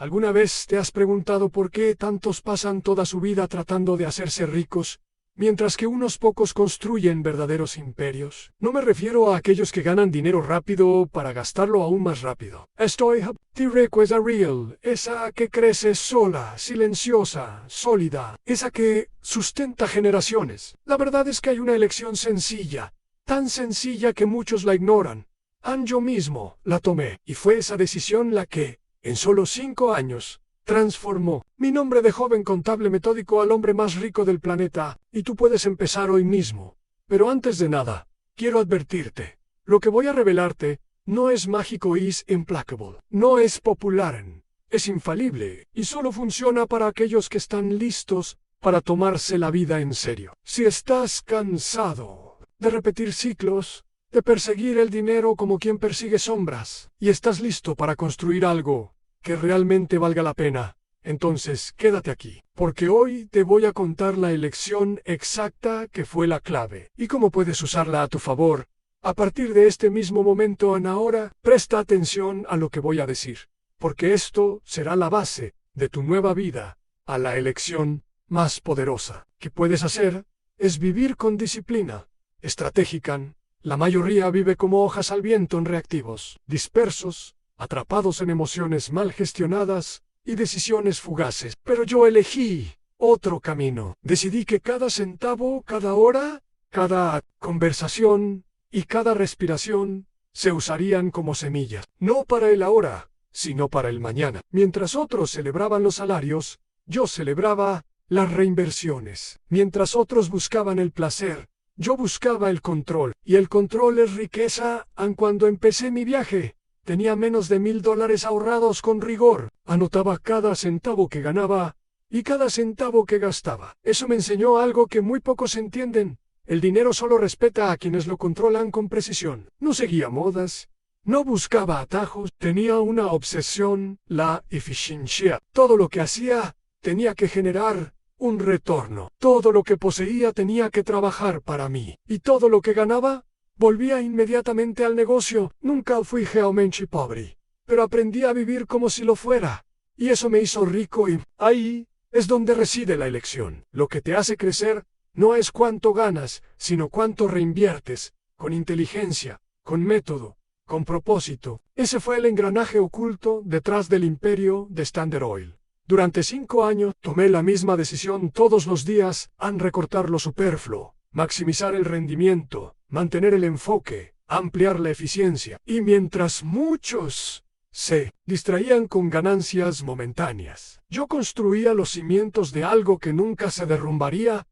¿Alguna vez te has preguntado por qué tantos pasan toda su vida tratando de hacerse ricos, mientras que unos pocos construyen verdaderos imperios? No me refiero a aquellos que ganan dinero rápido para gastarlo aún más rápido. Estoy de riqueza real, esa que crece sola, silenciosa, sólida, esa que sustenta generaciones. La verdad es que hay una elección sencilla, tan sencilla que muchos la ignoran. Yo mismo la tomé, y fue esa decisión la que, en solo 5 años, transformó mi nombre de joven contable metódico al hombre más rico del planeta, y tú puedes empezar hoy mismo. Pero antes de nada, quiero advertirte, lo que voy a revelarte no es mágico y es implacable, no es popular, es infalible, y solo funciona para aquellos que están listos para tomarse la vida en serio. Si estás cansado de repetir ciclos, de perseguir el dinero como quien persigue sombras, y estás listo para construir algo que realmente valga la pena, entonces quédate aquí, porque hoy te voy a contar la elección exacta que fue la clave, y cómo puedes usarla a tu favor. A partir de este mismo momento en ahora, presta atención a lo que voy a decir, porque esto será la base de tu nueva vida. A la elección más poderosa que puedes hacer es vivir con disciplina estratégica. La mayoría vive como hojas al viento en reactivos, dispersos, atrapados en emociones mal gestionadas y decisiones fugaces. Pero yo elegí otro camino. Decidí que cada centavo, cada hora, cada conversación y cada respiración se usarían como semillas. No para el ahora, sino para el mañana. Mientras otros celebraban los salarios, yo celebraba las reinversiones. Mientras otros buscaban el placer, yo buscaba el control, y el control es riqueza. Cuando empecé mi viaje, tenía menos de $1000 ahorrados con rigor. Anotaba cada centavo que ganaba y cada centavo que gastaba. Eso me enseñó algo que muy pocos entienden. El dinero solo respeta a quienes lo controlan con precisión. No seguía modas, no buscaba atajos, tenía una obsesión, la eficiencia. Todo lo que hacía tenía que generar un retorno. Todo lo que poseía tenía que trabajar para mí. Y todo lo que ganaba, volvía inmediatamente al negocio. Nunca fui realmente pobre, pero aprendí a vivir como si lo fuera. Y eso me hizo rico, y ahí es donde reside la elección. Lo que te hace crecer no es cuánto ganas, sino cuánto reinviertes, con inteligencia, con método, con propósito. Ese fue el engranaje oculto detrás del imperio de Standard Oil. Durante 5 años tomé la misma decisión todos los días: recortar lo superfluo, maximizar el rendimiento, mantener el enfoque, ampliar la eficiencia. Y mientras muchos se distraían con ganancias momentáneas, yo construía los cimientos de algo que nunca se derrumbaría.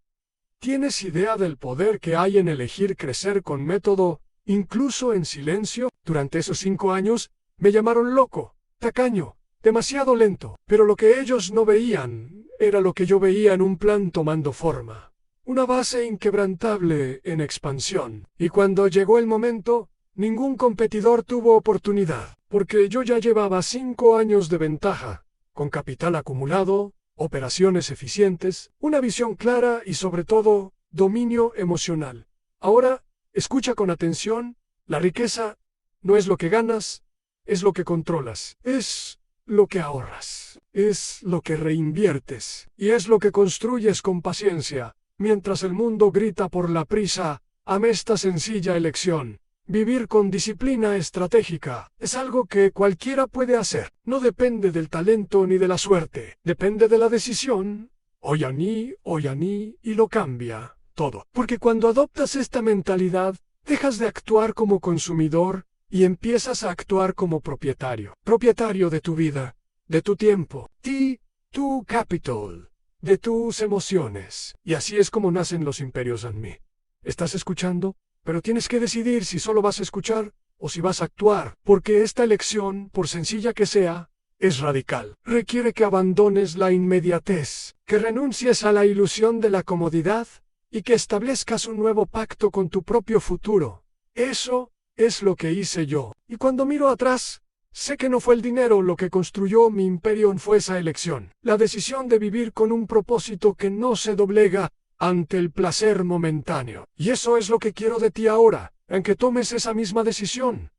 ¿Tienes idea del poder que hay en elegir crecer con método, incluso en silencio? Durante esos 5 años, me llamaron loco, tacaño, demasiado lento, pero lo que ellos no veían era lo que yo veía en un plan tomando forma. Una base inquebrantable en expansión. Y cuando llegó el momento, ningún competidor tuvo oportunidad, porque yo ya llevaba 5 años de ventaja, con capital acumulado, operaciones eficientes, una visión clara y sobre todo, dominio emocional. Ahora, escucha con atención: la riqueza no es lo que ganas, es lo que controlas. Es lo que ahorras, es lo que reinviertes, y es lo que construyes con paciencia. Mientras el mundo grita por la prisa, amé esta sencilla elección. Vivir con disciplina estratégica es algo que cualquiera puede hacer. No depende del talento ni de la suerte, depende de la decisión. Hoy a mí, y lo cambia todo. Porque cuando adoptas esta mentalidad, dejas de actuar como consumidor y empiezas a actuar como propietario. Propietario de tu vida, de tu tiempo, tu capital, de tus emociones. Y así es como nacen los imperios en mí. ¿Estás escuchando? Pero tienes que decidir si solo vas a escuchar o si vas a actuar, porque esta elección, por sencilla que sea, es radical. Requiere que abandones la inmediatez, que renuncies a la ilusión de la comodidad y que establezcas un nuevo pacto con tu propio futuro. Eso es lo que hice yo. Y cuando miro atrás, sé que no fue el dinero lo que construyó mi imperio, fue esa elección. La decisión de vivir con un propósito que no se doblega ante el placer momentáneo. Y eso es lo que quiero de ti ahora, en que tomes esa misma decisión.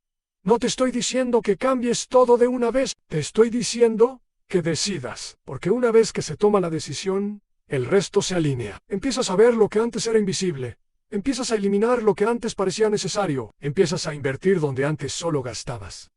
No te estoy diciendo que cambies todo de una vez, te estoy diciendo que decidas, porque una vez que se toma la decisión, el resto se alinea. Empiezas a ver lo que antes era invisible. Empiezas a eliminar lo que antes parecía necesario. Empiezas a invertir donde antes solo gastabas.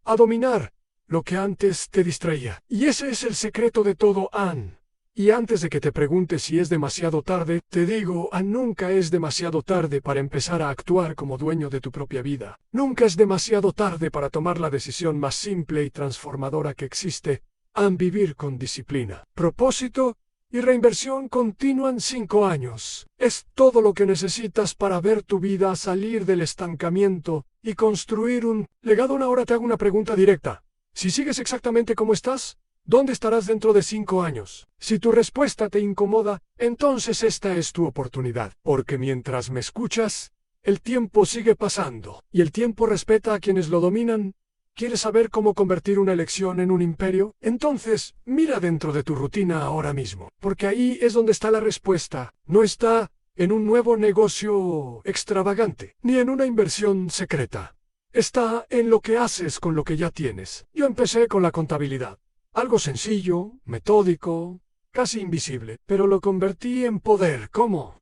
A dominar lo que antes te distraía. Y ese es el secreto de todo, Ann. Y antes de que te preguntes si es demasiado tarde, te digo, Ann, nunca es demasiado tarde para empezar a actuar como dueño de tu propia vida. Nunca es demasiado tarde para tomar la decisión más simple y transformadora que existe, Ann, vivir con disciplina, propósito y reinversión continua en 5 años. Es todo lo que necesitas para ver tu vida salir del estancamiento y construir un legado. Ahora te hago una pregunta directa. Si sigues exactamente como estás, ¿dónde estarás dentro de 5 años? Si tu respuesta te incomoda, entonces esta es tu oportunidad. Porque mientras me escuchas, el tiempo sigue pasando. Y el tiempo respeta a quienes lo dominan. ¿Quieres saber cómo convertir una elección en un imperio? Entonces, mira dentro de tu rutina ahora mismo. Porque ahí es donde está la respuesta. No está en un nuevo negocio extravagante, ni en una inversión secreta. Está en lo que haces con lo que ya tienes. Yo empecé con la contabilidad. Algo sencillo, metódico, casi invisible, pero lo convertí en poder. ¿Cómo?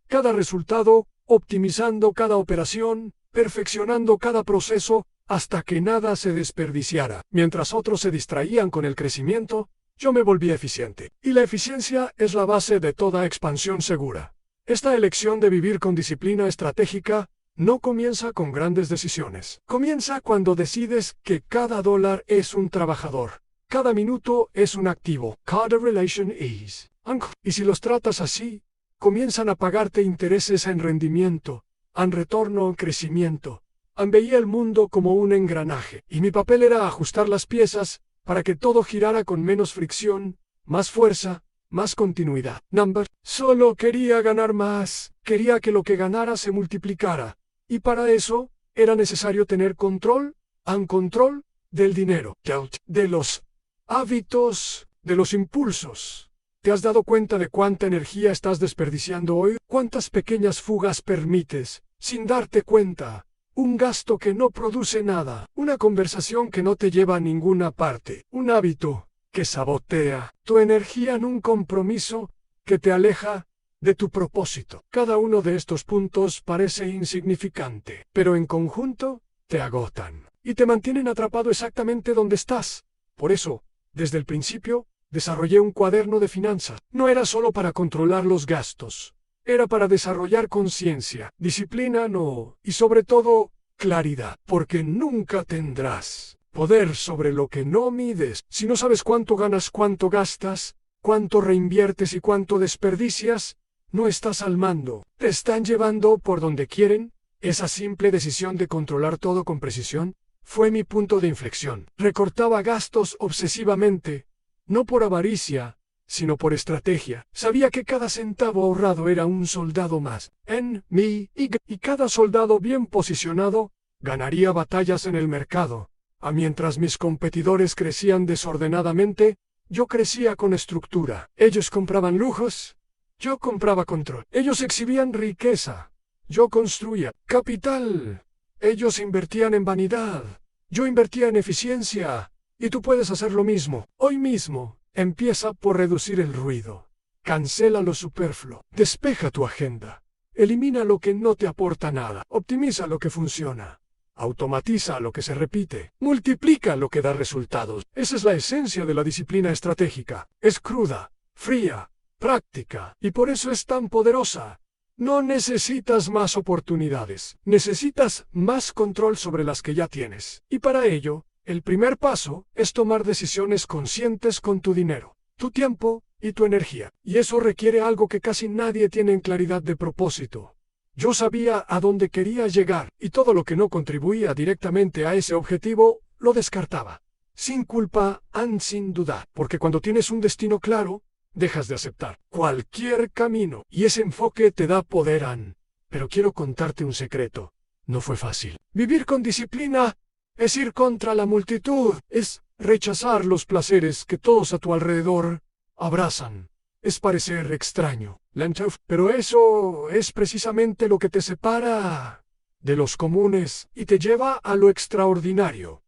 Cada resultado, optimizando cada operación, perfeccionando cada proceso, hasta que nada se desperdiciara. Mientras otros se distraían con el crecimiento, yo me volví eficiente. Y la eficiencia es la base de toda expansión segura. Esta elección de vivir con disciplina estratégica no comienza con grandes decisiones. Comienza cuando decides que cada dólar es un trabajador. Cada minuto es un activo. Cada relation is. Y si los tratas así, comienzan a pagarte intereses en rendimiento, en retorno en crecimiento. Veía el mundo como un engranaje, y mi papel era ajustar las piezas para que todo girara con menos fricción, más fuerza, más continuidad. Solo quería ganar más, quería que lo que ganara se multiplicara, y para eso era necesario tener control del dinero, de los hábitos, de los impulsos. ¿Te has dado cuenta de cuánta energía estás desperdiciando hoy? ¿Cuántas pequeñas fugas permites, sin darte cuenta? Un gasto que no produce nada, una conversación que no te lleva a ninguna parte, un hábito que sabotea tu energía en un compromiso que te aleja de tu propósito. Cada uno de estos puntos parece insignificante, pero en conjunto te agotan y te mantienen atrapado exactamente donde estás. Por eso, desde el principio, desarrollé un cuaderno de finanzas. No era solo para controlar los gastos. Era para desarrollar conciencia, disciplina y sobre todo, claridad, porque nunca tendrás poder sobre lo que no mides. Si no sabes cuánto ganas, cuánto gastas, cuánto reinviertes y cuánto desperdicias, no estás al mando. Te están llevando por donde quieren. Esa simple decisión de controlar todo con precisión fue mi punto de inflexión. Recortaba gastos obsesivamente, no por avaricia, sino por estrategia. Sabía que cada centavo ahorrado era un soldado más en mí, y cada soldado bien posicionado ganaría batallas en el mercado. Mientras mis competidores crecían desordenadamente, yo crecía con estructura. Ellos compraban lujos, yo compraba control. Ellos exhibían riqueza, yo construía capital. Ellos invertían en vanidad, yo invertía en eficiencia. Y tú puedes hacer lo mismo, hoy mismo. Empieza por reducir el ruido. Cancela lo superfluo. Despeja tu agenda. Elimina lo que no te aporta nada. Optimiza lo que funciona. Automatiza lo que se repite. Multiplica lo que da resultados. Esa es la esencia de la disciplina estratégica. Es cruda, fría, práctica, y por eso es tan poderosa. No necesitas más oportunidades. Necesitas más control sobre las que ya tienes. Y para ello, el primer paso es tomar decisiones conscientes con tu dinero, tu tiempo y tu energía. Y eso requiere algo que casi nadie tiene en claridad de propósito. Yo sabía a dónde quería llegar, y todo lo que no contribuía directamente a ese objetivo, lo descartaba. Sin culpa, sin dudar. Porque cuando tienes un destino claro, dejas de aceptar cualquier camino. Y ese enfoque te da poder, Pero quiero contarte un secreto. No fue fácil. Vivir con disciplina es ir contra la multitud, es rechazar los placeres que todos a tu alrededor abrazan. Es parecer extraño, pero eso es precisamente lo que te separa de los comunes y te lleva a lo extraordinario.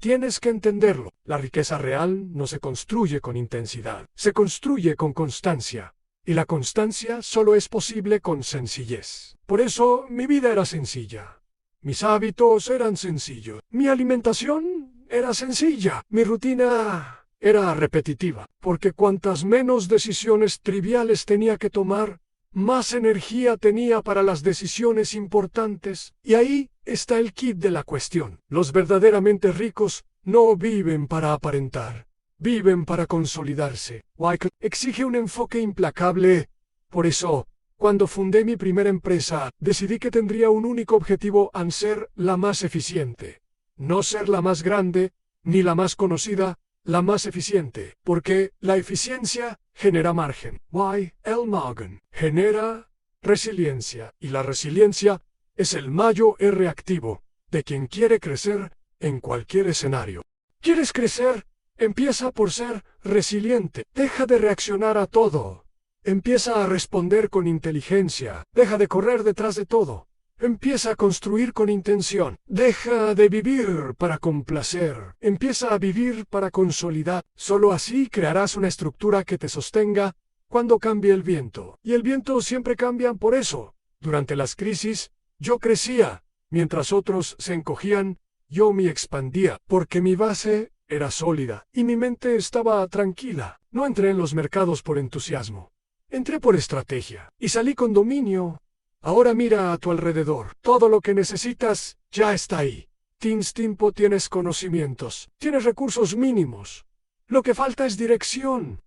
Tienes que entenderlo. La riqueza real no se construye con intensidad, se construye con constancia. Y la constancia solo es posible con sencillez. Por eso mi vida era sencilla. Mis hábitos eran sencillos. Mi alimentación era sencilla. Mi rutina era repetitiva. Porque cuantas menos decisiones triviales tenía que tomar, más energía tenía para las decisiones importantes. Y ahí está el quid de la cuestión. Los verdaderamente ricos no viven para aparentar. Viven para consolidarse. Wyckoff exige un enfoque implacable. Por eso, cuando fundé mi primera empresa, decidí que tendría un único objetivo: ser la más eficiente. No ser la más grande, ni la más conocida, la más eficiente. Porque la eficiencia genera margen. L. Morgan. Genera resiliencia. Y la resiliencia es el mayor reactivo de quien quiere crecer en cualquier escenario. ¿Quieres crecer? Empieza por ser resiliente. Deja de reaccionar a todo. Empieza a responder con inteligencia. Deja de correr detrás de todo. Empieza a construir con intención. Deja de vivir para complacer. Empieza a vivir para consolidar. Solo así crearás una estructura que te sostenga cuando cambie el viento. Y el viento siempre cambia. Por eso, durante las crisis, yo crecía. Mientras otros se encogían, yo me expandía. Porque mi base era sólida y mi mente estaba tranquila. No entré en los mercados por entusiasmo. Entré por estrategia y salí con dominio. Ahora mira a tu alrededor. Todo lo que necesitas ya está ahí. Tienes tiempo, tienes conocimientos, tienes recursos mínimos. Lo que falta es dirección.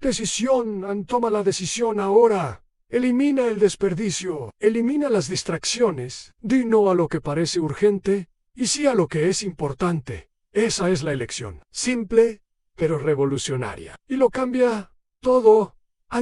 Decisión. Toma la decisión ahora. Elimina el desperdicio. Elimina las distracciones. Di no a lo que parece urgente y sí a lo que es importante. Esa es la elección. Simple, pero revolucionaria. Y lo cambia todo.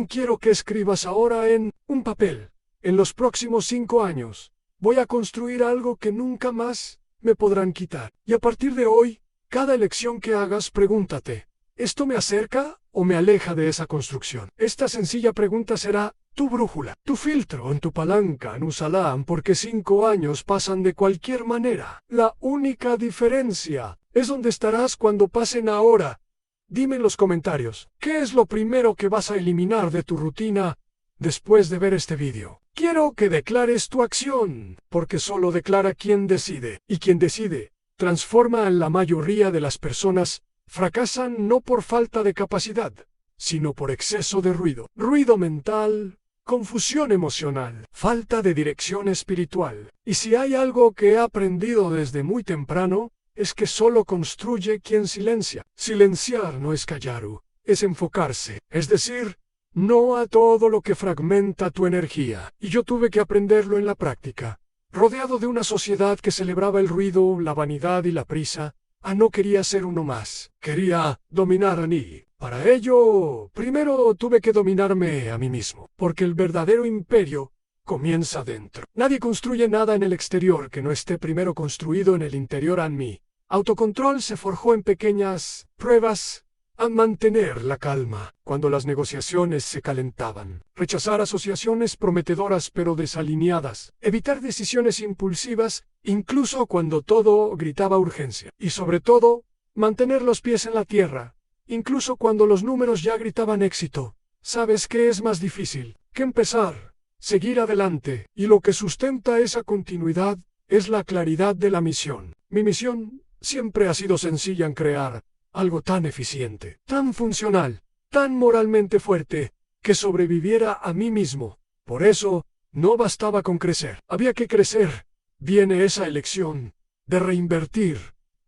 Quiero que escribas ahora en un papel. En los próximos 5 años, voy a construir algo que nunca más me podrán quitar. Y a partir de hoy, cada elección que hagas, pregúntate: ¿esto me acerca o me aleja de esa construcción? Esta sencilla pregunta será tu brújula, tu filtro en tu palanca. Úsala, porque 5 años pasan de cualquier manera. La única diferencia es dónde estarás cuando pasen ahora. Dime en los comentarios, ¿qué es lo primero que vas a eliminar de tu rutina después de ver este vídeo? Quiero que declares tu acción, porque solo declara quien decide. Y quien decide, transforma. A la mayoría de las personas fracasan no por falta de capacidad, sino por exceso de ruido. Ruido mental, confusión emocional, falta de dirección espiritual. Y si hay algo que he aprendido desde muy temprano, es que solo construye quien silencia. Silenciar no es callar, es enfocarse. Es decir, no a todo lo que fragmenta tu energía. Y yo tuve que aprenderlo en la práctica. Rodeado de una sociedad que celebraba el ruido, la vanidad y la prisa, no quería ser uno más. Quería dominar a mí. Para ello, primero tuve que dominarme a mí mismo. Porque el verdadero imperio comienza dentro. Nadie construye nada en el exterior que no esté primero construido en el interior. En mí. Autocontrol se forjó en pequeñas pruebas. A mantener la calma cuando las negociaciones se calentaban. Rechazar asociaciones prometedoras pero desalineadas. Evitar decisiones impulsivas, incluso cuando todo gritaba urgencia. Y sobre todo, mantener los pies en la tierra, incluso cuando los números ya gritaban éxito. ¿Sabes qué es más difícil que empezar? Seguir adelante. Y lo que sustenta esa continuidad es la claridad de la misión. Mi misión siempre ha sido sencilla: en crear algo tan eficiente, tan funcional, tan moralmente fuerte, que sobreviviera a mí mismo. Por eso, no bastaba con crecer. Había que crecer. Viene esa elección de reinvertir,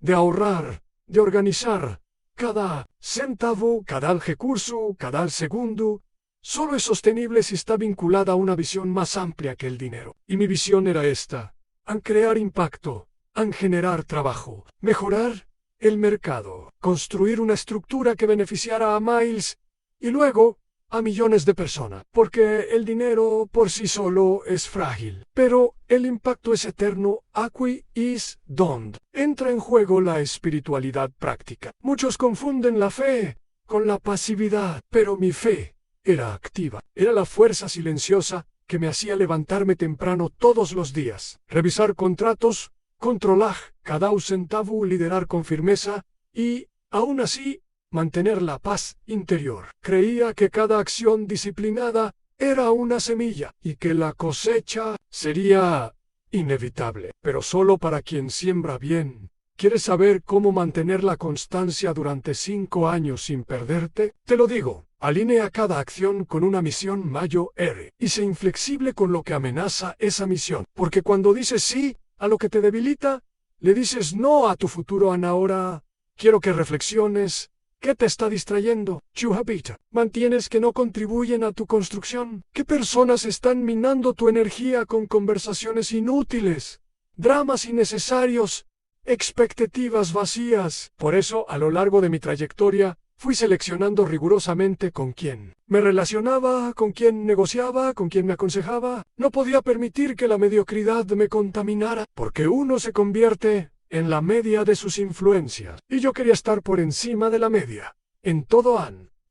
de ahorrar, de organizar. Cada centavo, cada recurso, cada segundo, solo es sostenible si está vinculada a una visión más amplia que el dinero. Y mi visión era esta: crear impacto, generar trabajo, mejorar el mercado, construir una estructura que beneficiara a miles y luego a millones de personas. Porque el dinero por sí solo es frágil, pero el impacto es eterno. Aquí es donde entra en juego la espiritualidad práctica. Muchos confunden la fe con la pasividad, pero mi fe era activa. Era la fuerza silenciosa que me hacía levantarme temprano todos los días, revisar contratos, controlar cada centavo, liderar con firmeza y, aún así, mantener la paz interior. Creía que cada acción disciplinada era una semilla y que la cosecha sería inevitable, pero solo para quien siembra bien. ¿Quieres saber cómo mantener la constancia durante 5 años sin perderte? Te lo digo, alinea cada acción con una misión mayor y sé inflexible con lo que amenaza esa misión, porque cuando dices sí a lo que te debilita, le dices no a tu futuro ahora. Quiero que reflexiones. ¿Qué te está distrayendo? Chuhabita. ¿Mantienes que no contribuyen a tu construcción? ¿Qué personas están minando tu energía con conversaciones inútiles, dramas innecesarios, expectativas vacías? Por eso, a lo largo de mi trayectoria, fui seleccionando rigurosamente con quién me relacionaba, con quién negociaba, con quién me aconsejaba. No podía permitir que la mediocridad me contaminara, porque uno se convierte en la media de sus influencias, y yo quería estar por encima de la media, en todo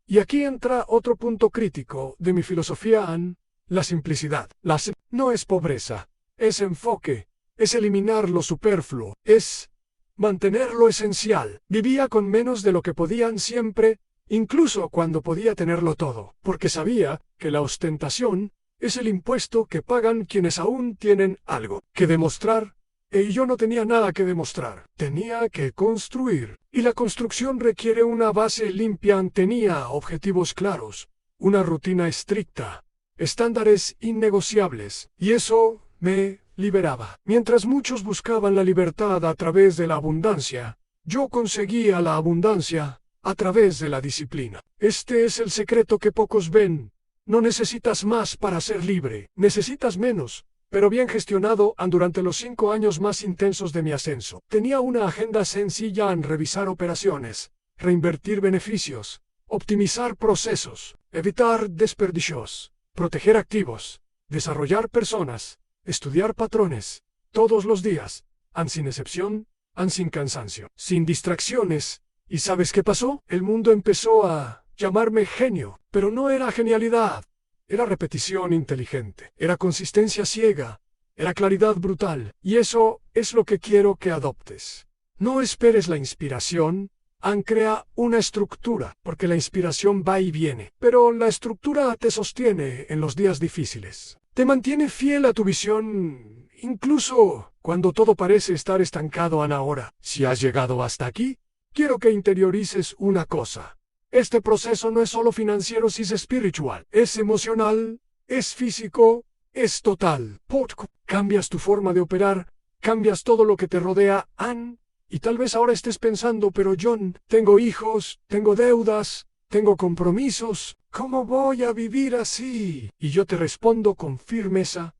Y aquí entra otro punto crítico de mi filosofía la simplicidad. No es pobreza, es enfoque, es eliminar lo superfluo, es mantener lo esencial. Vivía con menos de lo que podían siempre, incluso cuando podía tenerlo todo, porque sabía que la ostentación es el impuesto que pagan quienes aún tienen algo que demostrar. Y yo no tenía nada que demostrar, tenía que construir. Y la construcción requiere una base limpia. Tenía objetivos claros, una rutina estricta, estándares innegociables, y eso me liberaba. Mientras muchos buscaban la libertad a través de la abundancia, yo conseguía la abundancia a través de la disciplina. Este es el secreto que pocos ven. No necesitas más para ser libre, necesitas menos, pero bien gestionado. Durante los 5 años más intensos de mi ascenso, tenía una agenda sencilla en revisar operaciones, reinvertir beneficios, optimizar procesos, evitar desperdicios, proteger activos, desarrollar personas, estudiar patrones, todos los días, sin excepción, sin cansancio, sin distracciones. ¿Y sabes qué pasó? El mundo empezó a llamarme genio, pero no era genialidad. Era repetición inteligente, era consistencia ciega, era claridad brutal, y eso es lo que quiero que adoptes. No esperes la inspiración, crea una estructura, porque la inspiración va y viene, pero la estructura te sostiene en los días difíciles. Te mantiene fiel a tu visión, incluso cuando todo parece estar estancado ahora. Si has llegado hasta aquí, quiero que interiorices una cosa. Este proceso no es solo financiero, es espiritual, es emocional, es físico, es total. Cambias tu forma de operar, cambias todo lo que te rodea, y tal vez ahora estés pensando, pero John, tengo hijos, tengo deudas, tengo compromisos, ¿cómo voy a vivir así? Y yo te respondo con firmeza,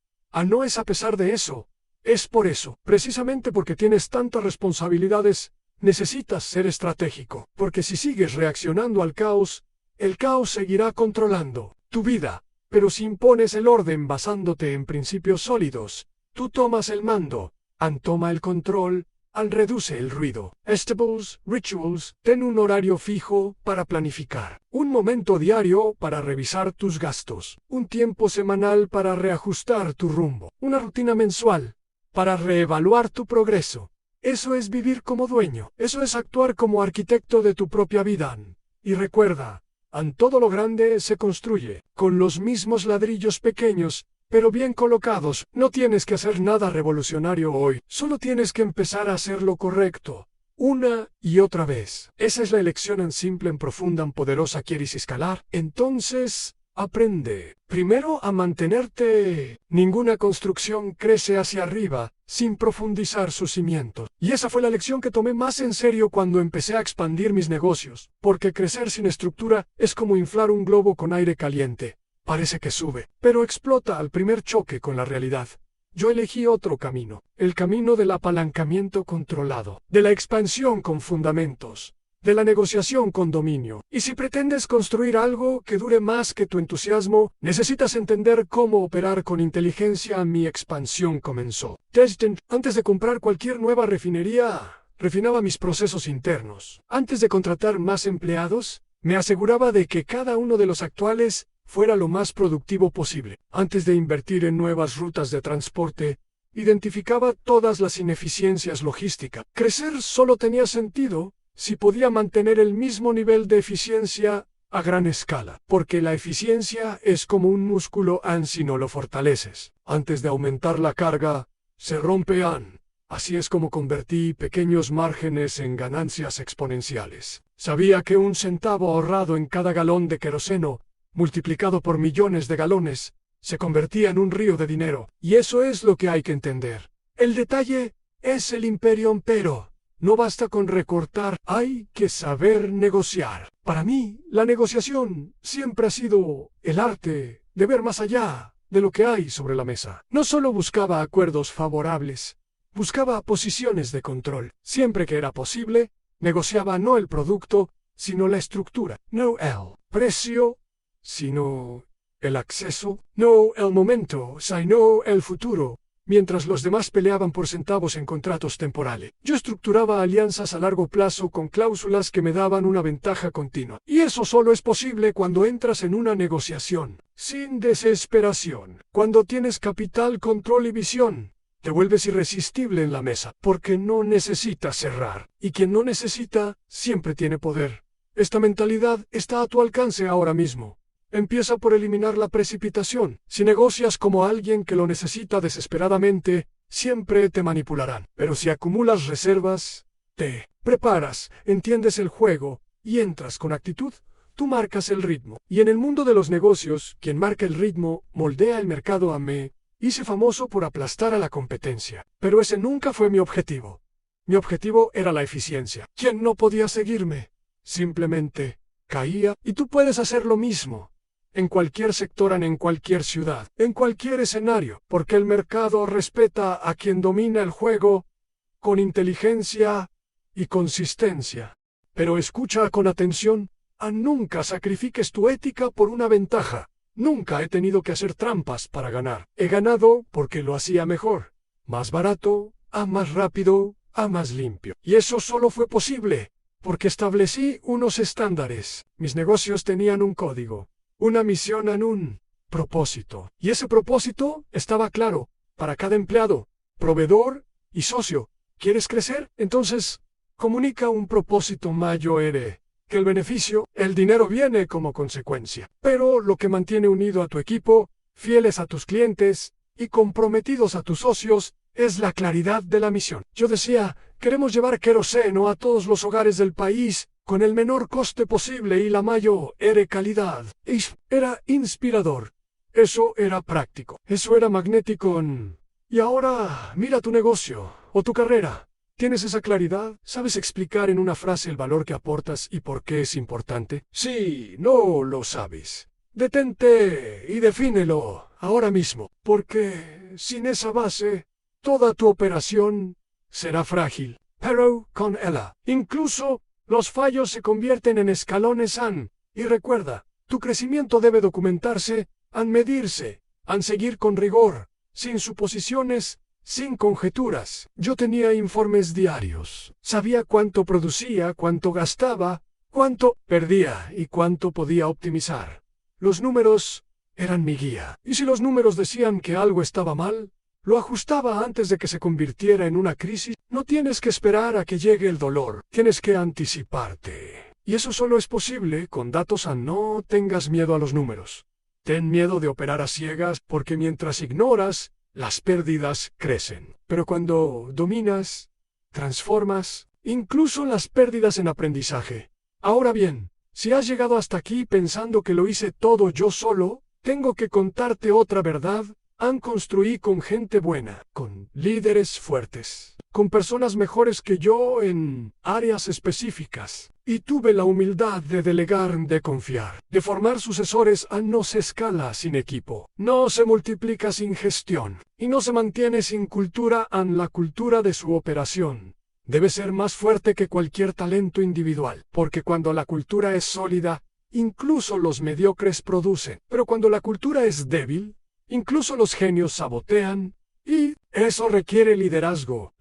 no es a pesar de eso, es por eso, precisamente porque tienes tantas responsabilidades. Necesitas ser estratégico, porque si sigues reaccionando al caos, el caos seguirá controlando tu vida. Pero si impones el orden basándote en principios sólidos, tú tomas el mando, toma el control, reduce el ruido. Estables, rituals, ten un horario fijo para planificar, un momento diario para revisar tus gastos, un tiempo semanal para reajustar tu rumbo, una rutina mensual para reevaluar tu progreso. Eso es vivir como dueño, eso es actuar como arquitecto de tu propia vida. Y recuerda, todo lo grande se construye con los mismos ladrillos pequeños, pero bien colocados. No tienes que hacer nada revolucionario hoy, solo tienes que empezar a hacer lo correcto, una y otra vez. Esa es la elección simple, profunda, poderosa. ¿Quieres escalar? Entonces, aprende primero a mantenerte. Ninguna construcción crece hacia arriba sin profundizar sus cimientos. Y esa fue la lección que tomé más en serio cuando empecé a expandir mis negocios, porque crecer sin estructura es como inflar un globo con aire caliente. Parece que sube, pero explota al primer choque con la realidad. Yo elegí otro camino, el camino del apalancamiento controlado, de la expansión con fundamentos, de la negociación con dominio. Y si pretendes construir algo que dure más que tu entusiasmo, necesitas entender cómo operar con inteligencia. Mi expansión comenzó. Antes de comprar cualquier nueva refinería, refinaba mis procesos internos. Antes de contratar más empleados, me aseguraba de que cada uno de los actuales fuera lo más productivo posible. Antes de invertir en nuevas rutas de transporte, Identificaba todas las ineficiencias logísticas. Crecer solo tenía sentido si podía mantener el mismo nivel de eficiencia a gran escala, porque la eficiencia es como un músculo si no lo fortaleces. Antes de aumentar la carga, se rompe. Así es como convertí pequeños márgenes en ganancias exponenciales. Sabía que un centavo ahorrado en cada galón de queroseno, multiplicado por millones de galones, se convertía en un río de dinero. Y eso es lo que hay que entender. El detalle es el imperio, pero no basta con recortar, hay que saber negociar. Para mí, la negociación siempre ha sido el arte de ver más allá de lo que hay sobre la mesa. No solo buscaba acuerdos favorables, buscaba posiciones de control. Siempre que era posible, negociaba no el producto, sino la estructura. No el precio, sino el acceso. No el momento, sino el futuro. Mientras los demás peleaban por centavos en contratos temporales, yo estructuraba alianzas a largo plazo con cláusulas que me daban una ventaja continua. Y eso solo es posible cuando entras en una negociación, sin desesperación. Cuando tienes capital, control y visión, te vuelves irresistible en la mesa, porque no necesitas cerrar. Y quien no necesita, siempre tiene poder. Esta mentalidad está a tu alcance ahora mismo. Empieza por eliminar la precipitación. Si negocias como alguien que lo necesita desesperadamente, siempre te manipularán. Pero si acumulas reservas, te preparas, entiendes el juego y entras con actitud, tú marcas el ritmo. Y en el mundo de los negocios, quien marca el ritmo, moldea el mercado. Me hice famoso por aplastar a la competencia. Pero ese nunca fue mi objetivo. Mi objetivo era la eficiencia. ¿Quién no podía seguirme? Simplemente caía. Y tú puedes hacer lo mismo. En cualquier sector, en cualquier ciudad, en cualquier escenario, porque el mercado respeta a quien domina el juego con inteligencia y consistencia. Pero escucha con atención, nunca sacrifiques tu ética por una ventaja. Nunca he tenido que hacer trampas para ganar. He ganado porque lo hacía mejor, más barato, más rápido, más limpio. Y eso solo fue posible porque establecí unos estándares. Mis negocios tenían un código, una misión, un propósito. Y ese propósito estaba claro para cada empleado, proveedor y socio. ¿Quieres crecer? Entonces, comunica un propósito mayor, que el beneficio, el dinero viene como consecuencia. Pero lo que mantiene unido a tu equipo, fieles a tus clientes y comprometidos a tus socios, es la claridad de la misión. Yo decía, queremos llevar queroseno a todos los hogares del país con el menor coste posible y la mayor calidad. Era inspirador. Eso era práctico. Eso era magnético. Y ahora, mira tu negocio o tu carrera. ¿Tienes esa claridad? ¿Sabes explicar en una frase el valor que aportas y por qué es importante? Sí, no lo sabes. Detente y defínelo ahora mismo, porque sin esa base, toda tu operación será frágil. Pero con ella, incluso los fallos se convierten en escalones. Y recuerda, tu crecimiento debe documentarse, medirse, seguir con rigor, sin suposiciones, sin conjeturas. Yo tenía informes diarios. Sabía cuánto producía, cuánto gastaba, cuánto perdía y cuánto podía optimizar. Los números eran mi guía. Y si los números decían que algo estaba mal, lo ajustaba antes de que se convirtiera en una crisis. No tienes que esperar a que llegue el dolor. Tienes que anticiparte. Y eso solo es posible con datos. No tengas miedo a los números. Ten miedo de operar a ciegas, porque mientras ignoras, las pérdidas crecen. Pero cuando dominas, transformas, incluso las pérdidas en aprendizaje. Ahora bien, si has llegado hasta aquí pensando que lo hice todo yo solo, tengo que contarte otra verdad. Construí con gente buena, con líderes fuertes, con personas mejores que yo en áreas específicas. Y tuve la humildad de delegar, de confiar, de formar sucesores. No se escala sin equipo, no se multiplica sin gestión, y no se mantiene sin cultura. La cultura de su operación debe ser más fuerte que cualquier talento individual, porque cuando la cultura es sólida, incluso los mediocres producen. Pero cuando la cultura es débil, incluso los genios sabotean, y eso requiere liderazgo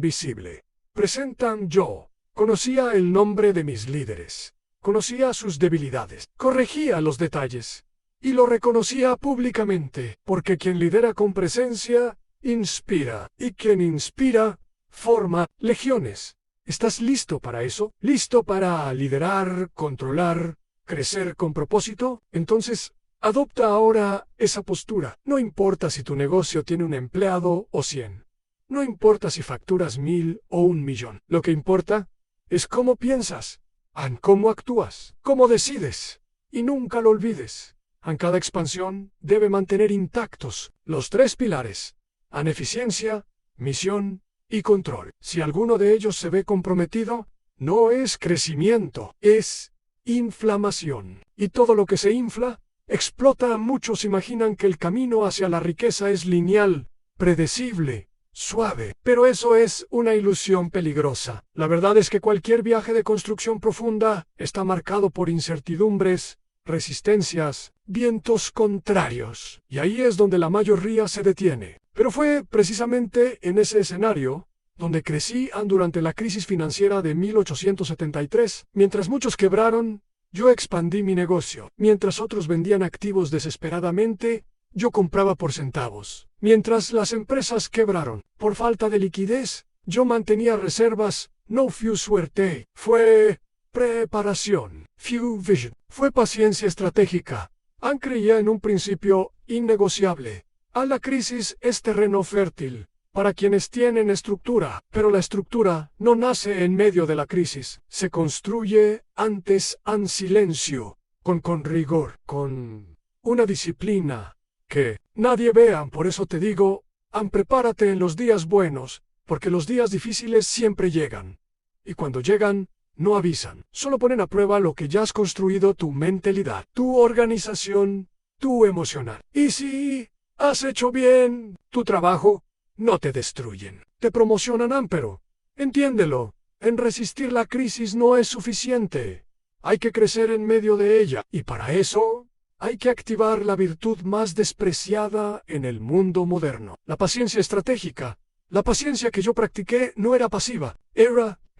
visible. Presentan yo. Conocía el nombre de mis líderes, conocía sus debilidades, corregía los detalles, y lo reconocía públicamente, porque quien lidera con presencia, inspira, y quien inspira, forma legiones. ¿Estás listo para eso? ¿Listo para liderar, controlar, crecer con propósito? Entonces, adopta ahora esa postura. No importa si tu negocio tiene un empleado o 100. No importa si facturas 1000 o 1.000.000. Lo que importa es cómo piensas, en cómo actúas, cómo decides. Y nunca lo olvides. En cada expansión debe mantener intactos los 3 pilares: en eficiencia, misión y control. Si alguno de ellos se ve comprometido, no es crecimiento, es inflamación. Y todo lo que se infla, explota. Muchos imaginan que el camino hacia la riqueza es lineal, predecible, suave. Pero eso es una ilusión peligrosa. La verdad es que cualquier viaje de construcción profunda está marcado por incertidumbres, resistencias, vientos contrarios. Y ahí es donde la mayoría se detiene. Pero fue precisamente en ese escenario donde crecí durante la crisis financiera de 1873. Mientras muchos quebraron, yo expandí mi negocio. Mientras otros vendían activos desesperadamente, yo compraba por centavos. Mientras las empresas quebraron por falta de liquidez, yo mantenía reservas. No fue suerte, fue preparación. Few vision. Fue paciencia estratégica. Creía en un principio innegociable. La crisis es terreno fértil para quienes tienen estructura, pero la estructura no nace en medio de la crisis. Se construye antes en silencio, con rigor, con una disciplina que nadie vea. Por eso te digo, prepárate en los días buenos, porque los días difíciles siempre llegan. Y cuando llegan, no avisan. Solo ponen a prueba lo que ya has construido: tu mentalidad, tu organización, tu emocional. Y si has hecho bien tu trabajo, no te destruyen. Te promocionan, pero entiéndelo, en resistir la crisis no es suficiente. Hay que crecer en medio de ella. Y para eso, hay que activar la virtud más despreciada en el mundo moderno: la paciencia estratégica. La paciencia que yo practiqué no era pasiva,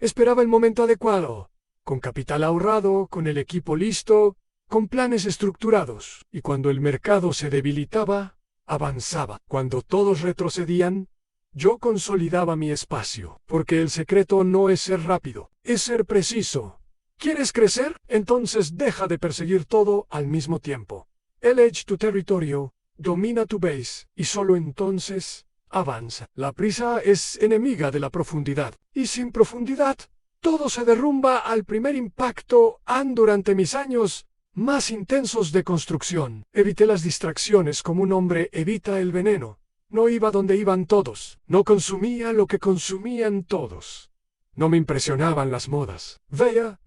esperaba el momento adecuado, con capital ahorrado, con el equipo listo, con planes estructurados. Y cuando el mercado se debilitaba, avanzaba. Cuando todos retrocedían, yo consolidaba mi espacio. Porque el secreto no es ser rápido, es ser preciso. ¿Quieres crecer? Entonces deja de perseguir todo al mismo tiempo. Elige tu territorio, domina tu base, y solo entonces avanza. La prisa es enemiga de la profundidad. Y sin profundidad, todo se derrumba al primer impacto. Durante mis años más intensos de construcción, evité las distracciones como un hombre evita el veneno. No iba donde iban todos. No consumía lo que consumían todos. No me impresionaban las modas. Veía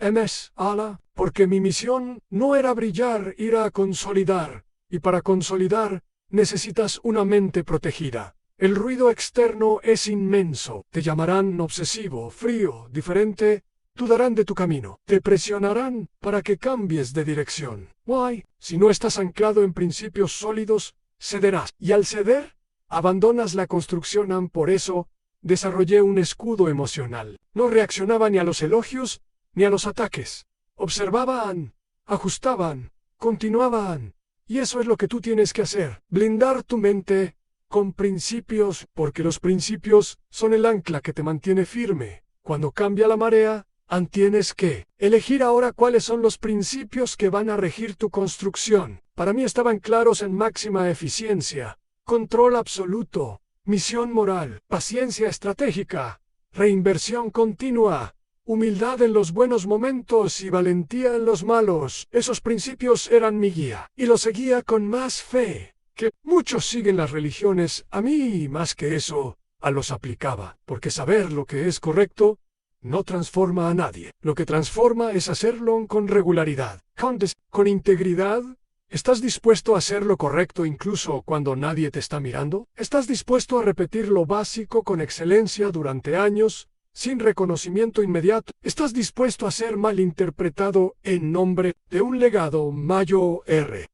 porque mi misión no era brillar, era consolidar. Y para consolidar, necesitas una mente protegida. El ruido externo es inmenso. Te llamarán obsesivo, frío, diferente. Dudarán de tu camino. Te presionarán para que cambies de dirección. Why? Si no estás anclado en principios sólidos, cederás. Y al ceder, abandonas la construcción. Por eso, desarrollé un escudo emocional. No reaccionaba ni a los elogios, ni a los ataques. Observaban, ajustaban, continuaban. Y eso es lo que tú tienes que hacer. Blindar tu mente con principios, porque los principios son el ancla que te mantiene firme. Cuando cambia la marea, tienes que elegir ahora cuáles son los principios que van a regir tu construcción. Para mí estaban claros: en máxima eficiencia, control absoluto, misión moral, paciencia estratégica, reinversión continua, humildad en los buenos momentos y valentía en los malos. Esos principios eran mi guía, y los seguía con más fe que muchos siguen las religiones. A mí, más que eso, los aplicaba, porque saber lo que es correcto no transforma a nadie. Lo que transforma es hacerlo con regularidad, con integridad. ¿Estás dispuesto a hacer lo correcto incluso cuando nadie te está mirando? ¿Estás dispuesto a repetir lo básico con excelencia durante años, sin reconocimiento inmediato? ¿Estás dispuesto a ser malinterpretado en nombre de un legado mayor?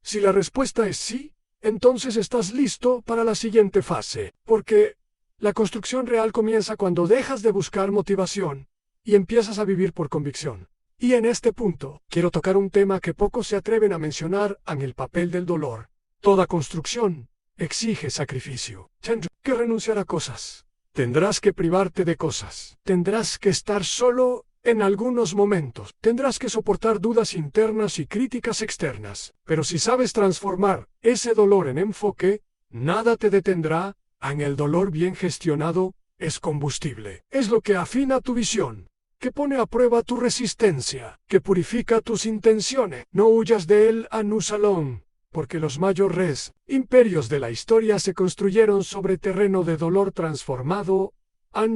Si la respuesta es sí, entonces estás listo para la siguiente fase, porque la construcción real comienza cuando dejas de buscar motivación y empiezas a vivir por convicción. Y en este punto, quiero tocar un tema que pocos se atreven a mencionar: en el papel del dolor. Toda construcción exige sacrificio. Tendrás que renunciar a cosas. Tendrás que privarte de cosas. Tendrás que estar solo en algunos momentos. Tendrás que soportar dudas internas y críticas externas. Pero si sabes transformar ese dolor en enfoque, nada te detendrá. En el dolor bien gestionado es combustible. Es lo que afina tu visión, que pone a prueba tu resistencia, que purifica tus intenciones. No huyas de él, Anusalón, porque los mayores imperios de la historia se construyeron sobre terreno de dolor transformado.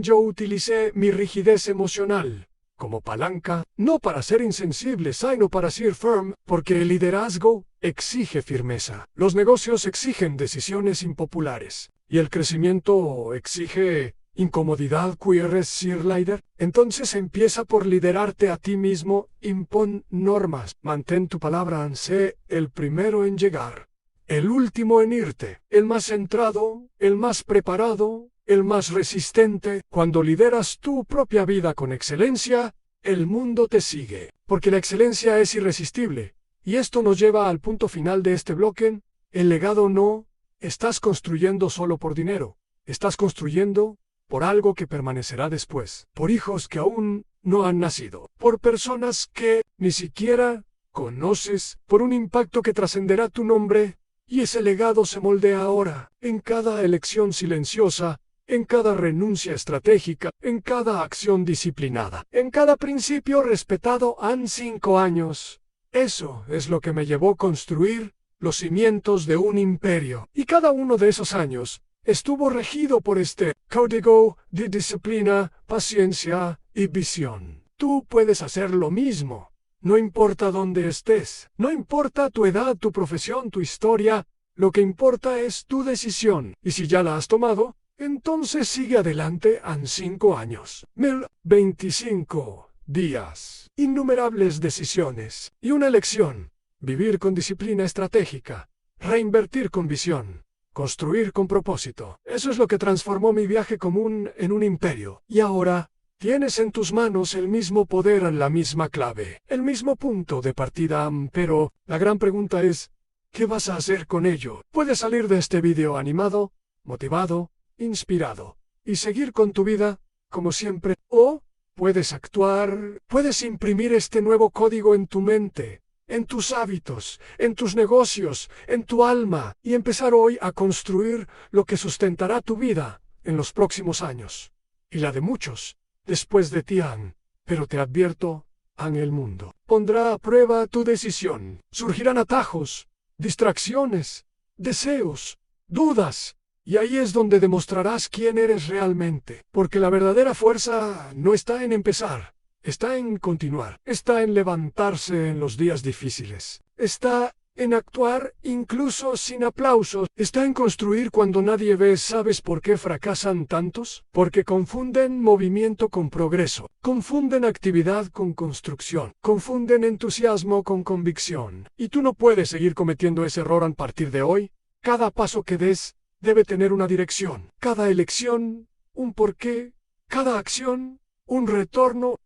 Yo utilicé mi rigidez emocional como palanca, no para ser insensible, sino para ser firm, porque el liderazgo exige firmeza. Los negocios exigen decisiones impopulares, y el crecimiento exige incomodidad. ¿Quieres ser líder? Entonces empieza por liderarte a ti mismo. Impon normas. Mantén tu palabra. Sé el primero en llegar, el último en irte, el más centrado, el más preparado, el más resistente. Cuando lideras tu propia vida con excelencia, el mundo te sigue, porque la excelencia es irresistible. Y esto nos lleva al punto final de este bloque. El legado no estás construyendo solo por dinero, estás construyendo por algo que permanecerá después, por hijos que aún no han nacido, por personas que ni siquiera conoces, por un impacto que trascenderá tu nombre. Y ese legado se moldea ahora, en cada elección silenciosa, en cada renuncia estratégica, en cada acción disciplinada, en cada principio respetado. Han 5 años. Eso es lo que me llevó a construir los cimientos de un imperio. Y cada uno de esos años estuvo regido por este código de disciplina, paciencia y visión. Tú puedes hacer lo mismo. No importa dónde estés, no importa tu edad, tu profesión, tu historia, lo que importa es tu decisión. Y si ya la has tomado, entonces sigue adelante. Han 5 años, 1025 días, innumerables decisiones y una elección. Vivir con disciplina estratégica, reinvertir con visión, construir con propósito. Eso es lo que transformó mi viaje común en un imperio. Y ahora tienes en tus manos el mismo poder, la misma clave, el mismo punto de partida. Pero la gran pregunta es, ¿qué vas a hacer con ello? Puedes salir de este vídeo animado, motivado, inspirado, y seguir con tu vida, como siempre. O puedes actuar, puedes imprimir este nuevo código en tu mente, en tus hábitos, en tus negocios, en tu alma, y empezar hoy a construir lo que sustentará tu vida en los próximos años, y la de muchos después de ti. Pero te advierto, el mundo pondrá a prueba tu decisión. Surgirán atajos, distracciones, deseos, dudas, y ahí es donde demostrarás quién eres realmente, porque la verdadera fuerza no está en empezar, está en continuar, está en levantarse en los días difíciles, está en actuar incluso sin aplausos, está en construir cuando nadie ve. ¿Sabes por qué fracasan tantos? Porque confunden movimiento con progreso, confunden actividad con construcción, confunden entusiasmo con convicción. Y tú no puedes seguir cometiendo ese error a partir de hoy. Cada paso que des debe tener una dirección, cada elección un porqué, cada acción un retorno.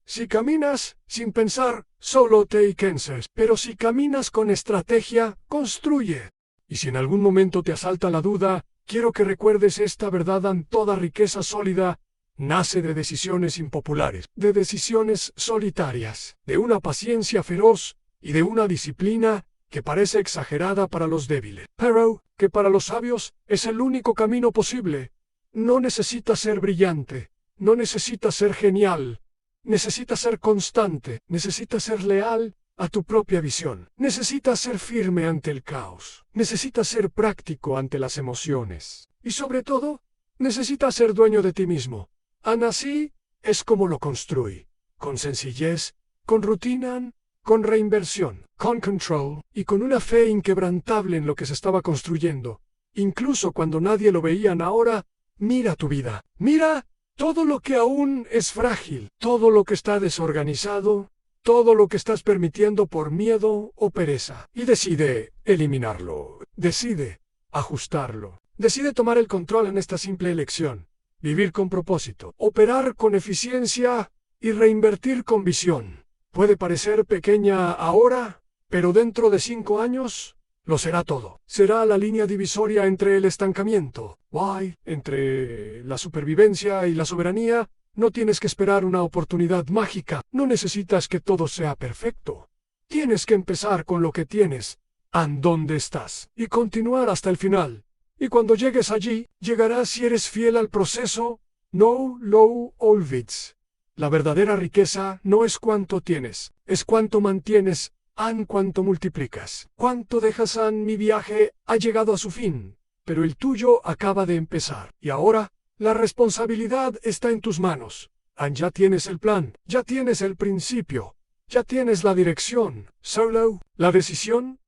Si caminas sin pensar, solo te cansas, pero si caminas con estrategia, construye. Y si en algún momento te asalta la duda, quiero que recuerdes esta verdad. Toda riqueza sólida nace de decisiones impopulares, de decisiones solitarias, de una paciencia feroz y de una disciplina que parece exagerada para los débiles, pero que para los sabios es el único camino posible. No necesitas ser brillante, no necesitas ser genial, necesitas ser constante, necesitas ser leal a tu propia visión, necesitas ser firme ante el caos, necesitas ser práctico ante las emociones, y sobre todo, necesitas ser dueño de ti mismo. Así es como lo construí, con sencillez, con rutina, con reinversión, con control, y con una fe inquebrantable en lo que se estaba construyendo, incluso cuando nadie lo veía. Ahora, mira tu vida, mira todo lo que aún es frágil, todo lo que está desorganizado, todo lo que estás permitiendo por miedo o pereza, y decide eliminarlo, decide ajustarlo, decide tomar el control en esta simple elección, vivir con propósito, operar con eficiencia y reinvertir con visión. Puede parecer pequeña ahora, pero dentro de 5 años Lo será todo. Será la línea divisoria entre el estancamiento, entre la supervivencia y la soberanía. No tienes que esperar una oportunidad mágica. No necesitas que todo sea perfecto. Tienes que empezar con lo que tienes, donde estás, y continuar hasta el final. Y cuando llegues allí, llegarás si eres fiel al proceso. No lo olvides. La verdadera riqueza no es cuánto tienes, es cuánto mantienes, cuánto multiplicas. Cuánto dejas. Mi viaje ha llegado a su fin, pero el tuyo acaba de empezar. Y ahora, la responsabilidad está en tus manos. Ya tienes el plan, ya tienes el principio, ya tienes la dirección. Solo, la decisión.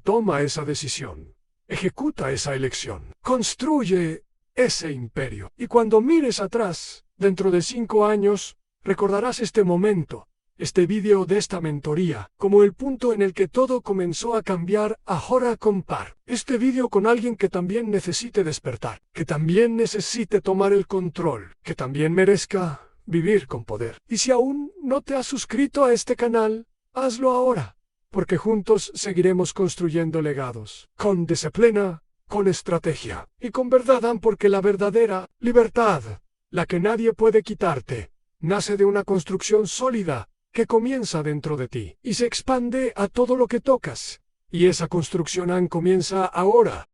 Toma esa decisión. Ejecuta esa elección. Construye ese imperio. Y cuando mires atrás, dentro de 5 años, recordarás este momento, este vídeo de esta mentoría, como el punto en el que todo comenzó a cambiar. Ahora compar este vídeo con alguien que también necesite despertar, que también necesite tomar el control, que también merezca vivir con poder. Y si aún no te has suscrito a este canal, hazlo ahora, porque juntos seguiremos construyendo legados, con disciplina, con estrategia y con verdad, porque la verdadera libertad, la que nadie puede quitarte, nace de una construcción sólida que comienza dentro de ti y se expande a todo lo que tocas. Y esa construcción comienza ahora.